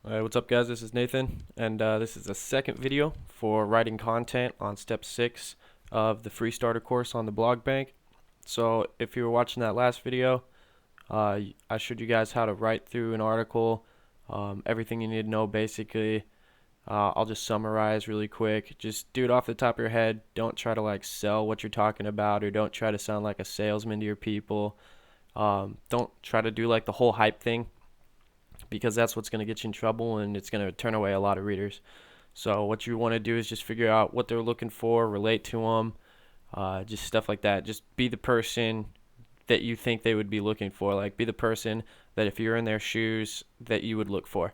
Alright, what's up guys? This is Nathan, and this is the second video for writing content on step 6 of the free starter course on the blog bank. So if you were watching that last video, I showed you guys how to write through an article, everything you need to know basically. I'll just summarize really quick. Just do it off the top of your head. Don't try to like sell what you're talking about, or don't try to sound like a salesman to your people. Don't try to do like the whole hype thing, because that's what's going to get you in trouble and it's going to turn away a lot of readers. So what you want to do is just figure out what they're looking for, relate to them, just stuff like that. Just be the person that you think they would be looking for. Like, be the person that if you're in their shoes that you would look for.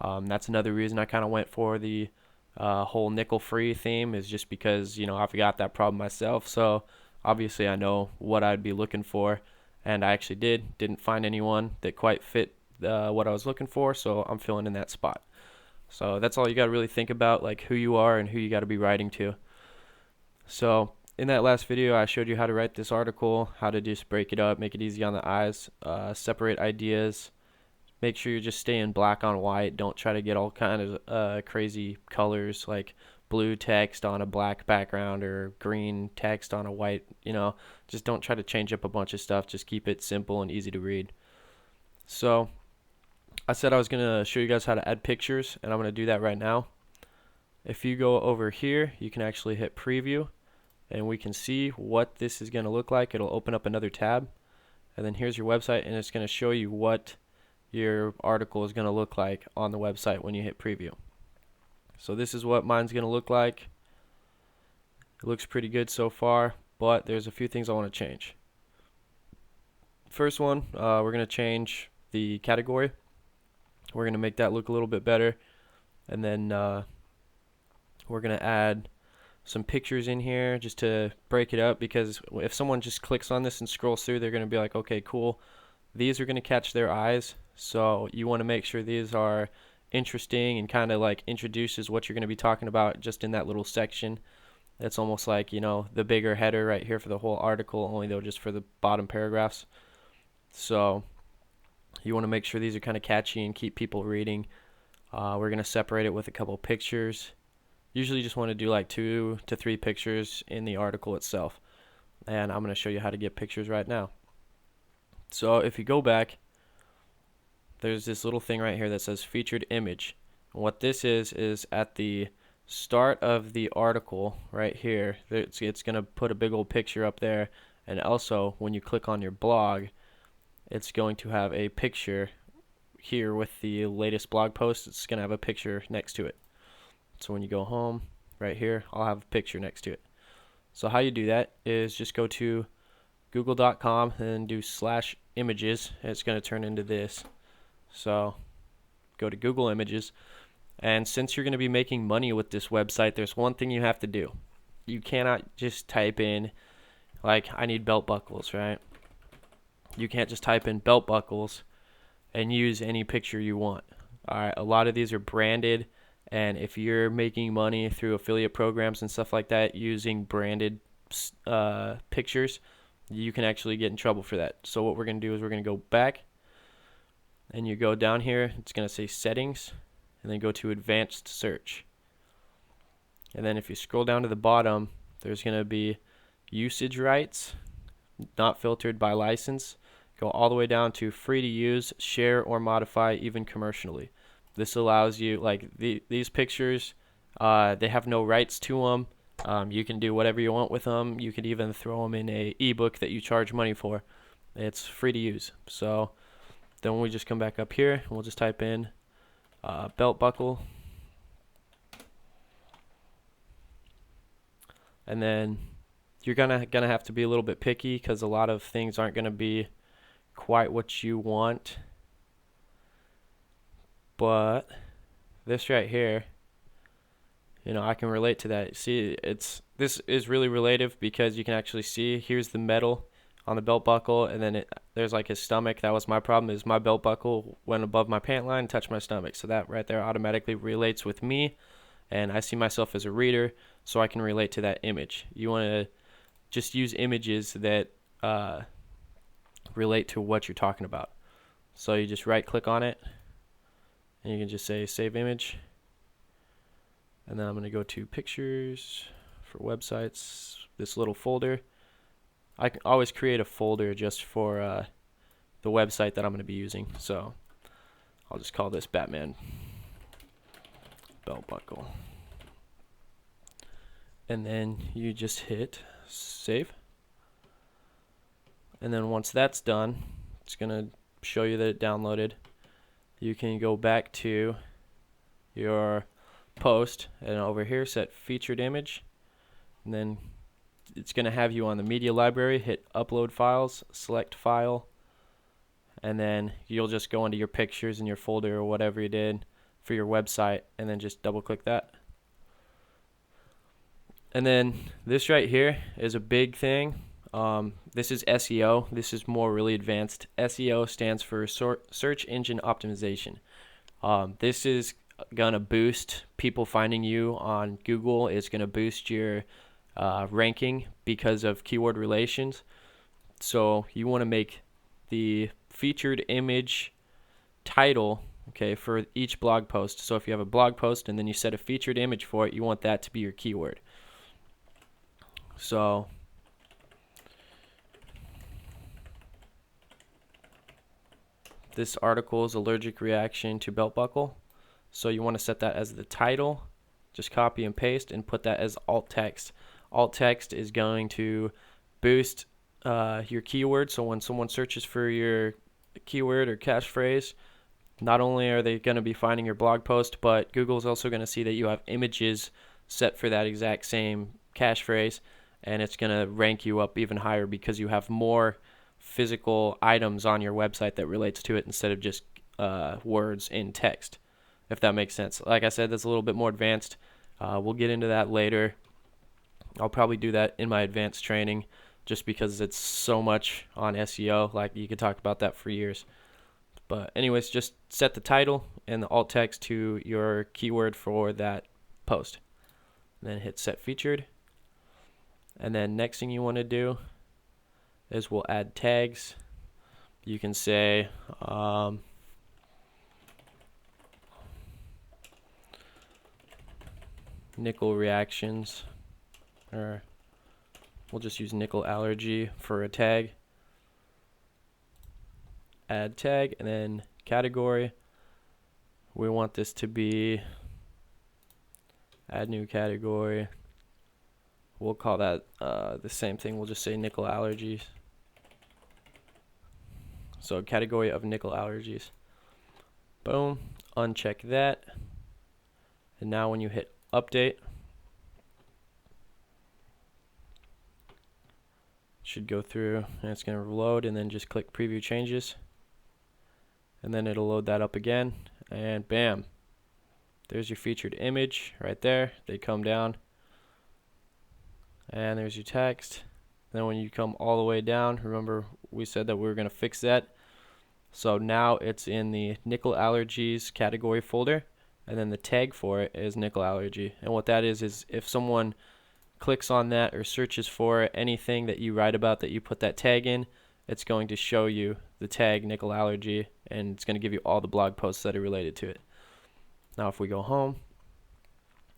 That's another reason I kind of went for the whole nickel free theme, is just because, you know, I've got that problem myself. So obviously I know what I'd be looking for, and I actually didn't find anyone that quite fit what I was looking for, so I'm filling in that spot. So that's all you got to really think about, like who you are and who you got to be writing to. So in that last video, I showed you how to write this article, how to just break it up, make it easy on the eyes, separate ideas, make sure you're just staying black on white. Don't try to get all kind of crazy colors, like blue text on a black background or green text on a white, just don't try to change up a bunch of stuff. Just keep it simple and easy to read. So I said I was going to show you guys how to add pictures, and I'm going to do that right now. If you go over here, you can actually hit preview, and we can see what this is going to look like. It'll open up another tab, and then here's your website, and it's going to show you what your article is going to look like on the website when you hit preview. So this is what mine's going to look like. It looks pretty good so far, but there's a few things I want to change. First one, we're going to change the category. We're going to make that look a little bit better, and then we're going to add some pictures in here just to break it up, because if someone just clicks on this and scrolls through, they're going to be like, okay, cool, these are going to catch their eyes. So you want to make sure these are interesting and kind of like introduces what you're going to be talking about just in that little section. It's almost like, the bigger header right here for the whole article, only though just for the bottom paragraphs. So you want to make sure these are kind of catchy and keep people reading. We're going to separate it with a couple pictures. Usually you just want to do like 2 to 3 pictures in the article itself. And I'm going to show you how to get pictures right now. So if you go back, there's this little thing right here that says featured image. And what this is at the start of the article right here, it's going to put a big old picture up there. And also when you click on your blog, it's going to have a picture here with the latest blog post. It's going to have a picture next to it. So when you go home, right here, I'll have a picture next to it. So how you do that is just go to google.com and do /images, and it's going to turn into this. So go to Google Images, and since you're going to be making money with this website, there's one thing you have to do. You cannot just type in, like, I need belt buckles, right? You can't just type in belt buckles and use any picture you want. Alright, a lot of these are branded, and if you're making money through affiliate programs and stuff like that using branded pictures, you can actually get in trouble for that. So what we're going to do is we're going to go back, and you go down here, it's going to say settings, and then go to advanced search. And then if you scroll down to the bottom, there's going to be usage rights, not filtered by license. Go all the way down to free to use, share, or modify, even commercially. This allows you, like these pictures, they have no rights to them. You can do whatever you want with them. You could even throw them in a ebook that you charge money for. It's free to use. So then we just come back up here and we'll just type in belt buckle, and then you're gonna have to be a little bit picky, because a lot of things aren't gonna be quite what you want. But this right here, I can relate to that. See, this is really relative, because you can actually see here's the metal on the belt buckle, and then there's like his stomach. That was my problem, is my belt buckle went above my pant line and touched my stomach. So that right there automatically relates with me, and I see myself as a reader, so I can relate to that image. You want to just use images that relate to what you're talking about. So you just right click on it, and you can just say save image, and then I'm going to go to pictures for websites, this little folder. I can always create a folder just for the website that I'm going to be using, so I'll just call this Batman belt buckle, and then you just hit save, and then once that's done, it's going to show you that it downloaded. You can go back to your post and over here set featured image, and then it's going to have you on the media library. Hit upload files, select file, and then you'll just go into your pictures in your folder or whatever you did for your website, and then just double click that. And then this right here is a big thing. This is SEO. This is more really advanced. SEO stands for search engine optimization. This is gonna boost people finding you on Google. It's gonna boost your ranking because of keyword relations. So you want to make the featured image title, okay, for each blog post. So if you have a blog post and then you set a featured image for it, you want that to be your keyword. So this article is allergic reaction to belt buckle. So you want to set that as the title. Just copy and paste and put that as alt text. Alt text is going to boost your keyword. So when someone searches for your keyword or catchphrase, not only are they going to be finding your blog post, but Google's also going to see that you have images set for that exact same catchphrase, and it's going to rank you up even higher because you have more physical items on your website that relates to it instead of just words in text, if that makes sense. Like I said, that's a little bit more advanced. We'll get into that later. I'll probably do that in my advanced training just because it's so much on SEO. Like, you could talk about that for years. But anyways, just set the title and the alt text to your keyword for that post. And then hit set featured. And then next thing you want to do is we'll add tags. You can say nickel reactions, or we'll just use nickel allergy for a tag. Add tag, and then category. We want this to be add new category. We'll call that the same thing. We'll just say nickel allergies. So category of nickel allergies. Boom. Uncheck that. And now when you hit update, should go through and it's going to load, and then just click preview changes, and then it'll load that up again, and bam, there's your featured image right there. They come down, and there's your text. Then when you come all the way down, remember we said that we were going to fix that, so now it's in the nickel allergies category folder, and then the tag for it is nickel allergy. And what that is if someone clicks on that or searches for anything that you write about that you put that tag in, it's going to show you the tag nickel allergy, and it's going to give you all the blog posts that are related to it. Now if we go home,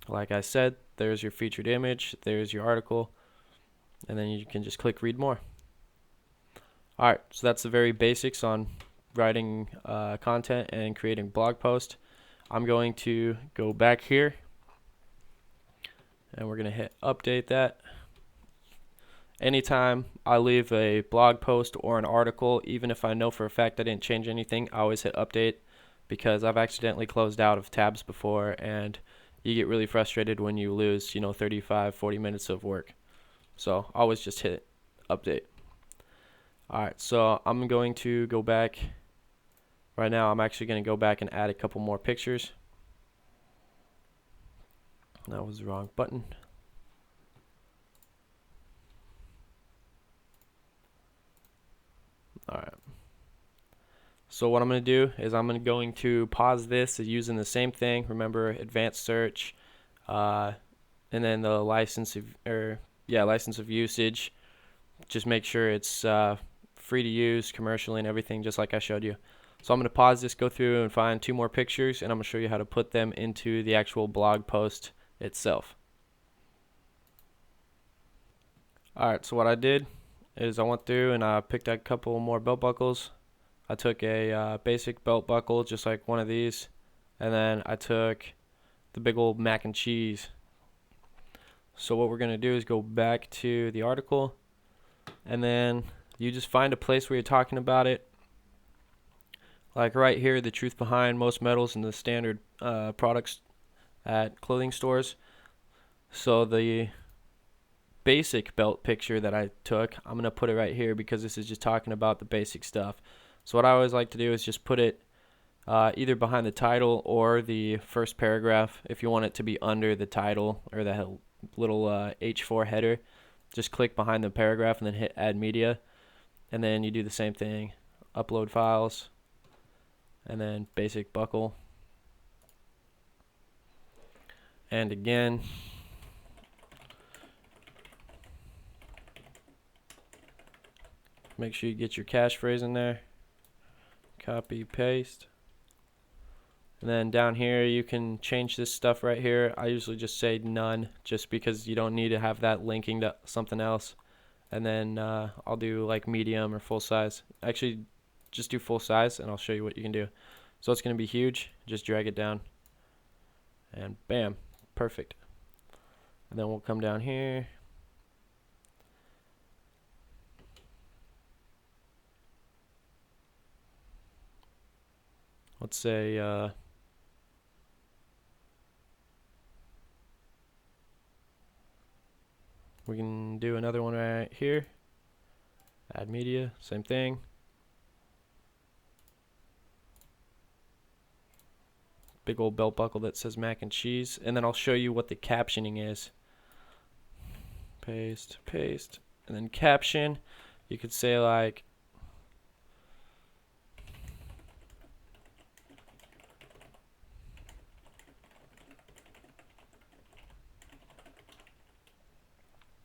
like I said, there's your featured image, there's your article, and then you can just click read more. Alright, so that's the very basics on writing content and creating blog posts. I'm going to go back here, and we're going to hit update that. Anytime I leave a blog post or an article, even if I know for a fact I didn't change anything, I always hit update, because I've accidentally closed out of tabs before, and you get really frustrated when you lose 35-40 minutes of work. So always just hit update. Alright, so I'm going to go back right now. I'm actually going to go back and add a couple more pictures. That was the wrong button. Alright. So what I'm going to do is I'm going to pause this using the same thing. Remember, advanced search, and then the license of usage. Just make sure it's free to use commercially and everything, just like I showed you. So I'm going to pause this, go through and find 2 more pictures, and I'm going to show you how to put them into the actual blog post itself. Alright, so what I did is I went through and I picked out a couple more belt buckles. I took a basic belt buckle, just like one of these, and then I took the big old mac and cheese. So what we're going to do is go back to the article, and then you just find a place where you're talking about it. Like right here, the truth behind most metals in the standard products at clothing stores. So the basic belt picture that I took, I'm going to put it right here because this is just talking about the basic stuff. So what I always like to do is just put it either behind the title or the first paragraph. If you want it to be under the title or the little H4 header, just click behind the paragraph and then hit add media, and then you do the same thing, upload files, and then basic buckle, and again make sure you get your cache phrase in there, copy paste, and then down here you can change this stuff right here. I usually just say none just because you don't need to have that linking to something else. And then I'll do like medium or full size. Actually, just do full size and I'll show you what you can do. So it's going to be huge. Just drag it down and bam, perfect. And then we'll come down here. Let's say we can do another one right here. Add media, same thing. Big old belt buckle that says mac and cheese, and then I'll show you what the captioning is. Paste, paste, and then caption. You could say like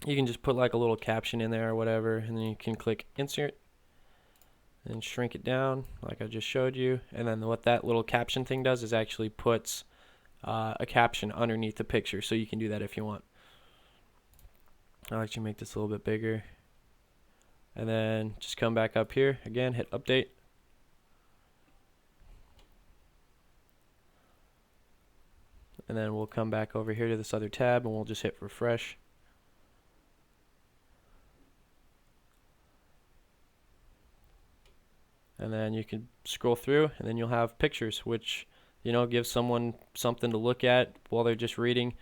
you can just put like a little caption in there or whatever, and then you can click insert and shrink it down like I just showed you. And then what that little caption thing does is actually puts a caption underneath the picture, so you can do that if you want. I'll actually make this a little bit bigger, and then just come back up here again, hit update, and then we'll come back over here to this other tab and we'll just hit refresh. And then you can scroll through, and then you'll have pictures, which, you know, gives someone something to look at while they're just reading.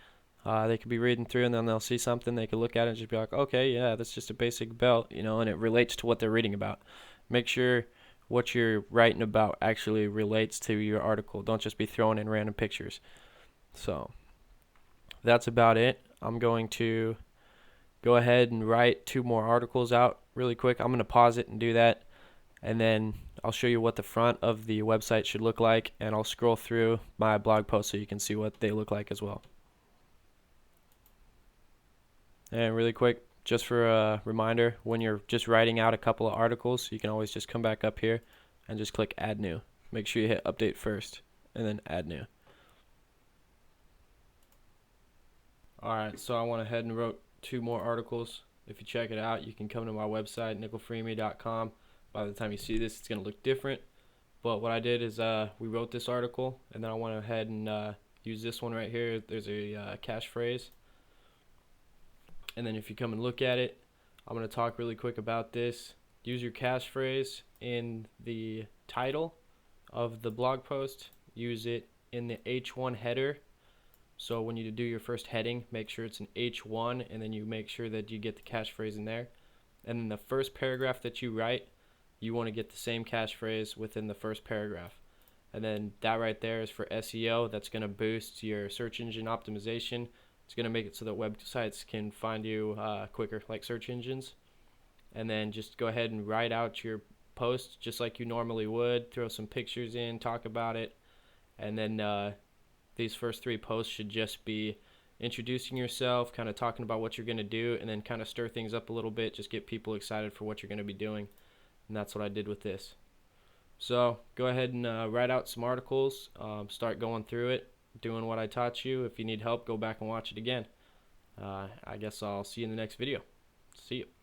They could be reading through, and then they'll see something, they could look at it and just be like, okay, yeah, that's just a basic belt, you know, and it relates to what they're reading about. Make sure what you're writing about actually relates to your article. Don't just be throwing in random pictures. So that's about it. I'm going to go ahead and write 2 more articles out really quick. I'm going to pause it and do that, and then I'll show you what the front of the website should look like, and I'll scroll through my blog posts so you can see what they look like as well. And really quick, just for a reminder, when you're just writing out a couple of articles, you can always just come back up here and just click add new. Make sure you hit update first and then add new. Alright, so I went ahead and wrote 2 more articles. If you check it out, you can come to my website, nickelfreeme.com. By the time you see this, it's going to look different. But what I did is we wrote this article, and then I went ahead and used this one right here. There's a cache phrase. And then if you come and look at it, I'm going to talk really quick about this. Use your cache phrase in the title of the blog post. Use it in the H1 header. So when you do your first heading, make sure it's an H1, and then you make sure that you get the cache phrase in there. And then the first paragraph that you write, you want to get the same cache phrase within the first paragraph. And then that right there is for SEO. That's going to boost your search engine optimization. It's going to make it so that websites can find you quicker, like search engines. And then just go ahead and write out your post just like you normally would. Throw some pictures in, talk about it. And then these first 3 posts should just be introducing yourself, kind of talking about what you're going to do, and then kind of stir things up a little bit. Just get people excited for what you're going to be doing. And that's what I did with this. So go ahead and write out some articles, start going through it, doing what I taught you. If you need help, go back and watch it again. I guess I'll see you in the next video. See you.